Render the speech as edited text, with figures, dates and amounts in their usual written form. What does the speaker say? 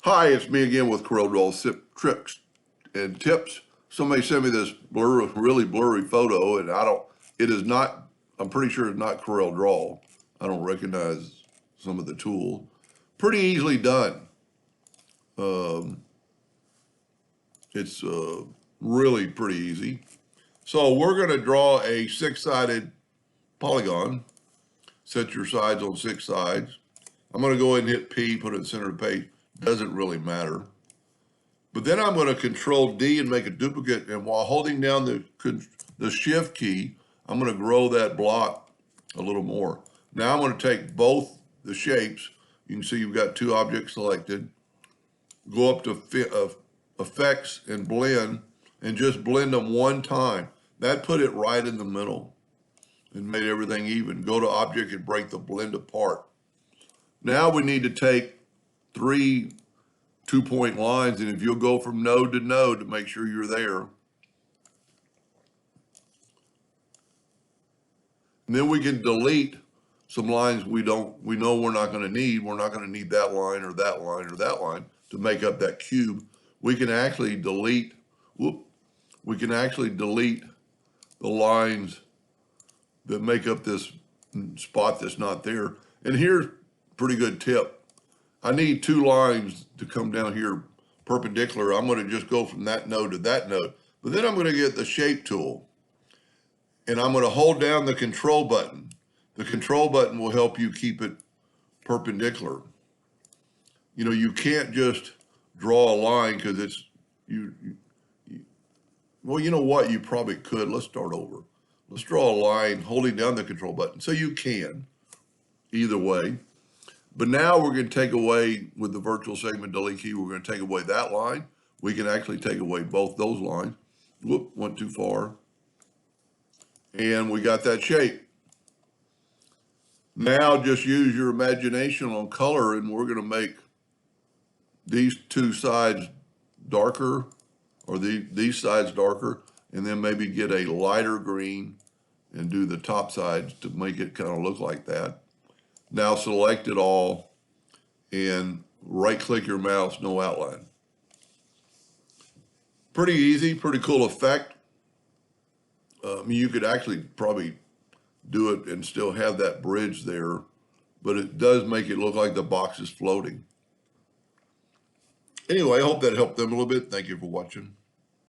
Hi, it's me again with Corel Draw tricks and tips. Somebody sent me this really blurry photo, and it is not, I'm pretty sure it's not Corel Draw. I don't recognize some of the tool. Pretty easily done. It's really pretty easy. So we're going to draw a six-sided polygon. Set your sides on six sides. I'm going to go ahead and hit P, put it in the center of the page. Doesn't really matter. But then I'm going to Control D and make a duplicate. And while holding down the Shift key, I'm going to grow that block a little more. Now I'm going to take both the shapes. You can see you've got two objects selected. Go up to Effects and Blend and just blend them one time. That put it right in the middle and made everything even. Go to Object and break the blend apart. Now we need to take three 2-point lines, and if you'll go from node to make sure you're there. And then we can delete some lines we know we're not going to need. We're not going to need that line or that line or that line to make up that cube. We can actually delete, the lines that make up this spot that's not there. And here's a pretty good tip. I need two lines to come down here perpendicular. I'm going to just go from that node to that node. But then I'm going to get the shape tool. And I'm going to hold down the control button. The control button will help you keep it perpendicular. You know, you can't just draw a line because it's, well, you know what? You probably could. Let's start over. Let's draw a line holding down the control button. So you can, either way. But now we're going to take away, with the virtual segment delete key, we're going to take away that line. We can actually take away both those lines. Whoop, went too far. And we got that shape. Now just use your imagination on color, and we're going to make these two sides darker, or these sides darker, and then maybe get a lighter green and do the top sides to make it kind of look like that. Now select it all and right-click your mouse, no outline. Pretty easy, pretty cool effect. I mean, you could actually probably do it and still have that bridge there, but it does make it look like the box is floating. Anyway, I hope that helped them a little bit. Thank you for watching.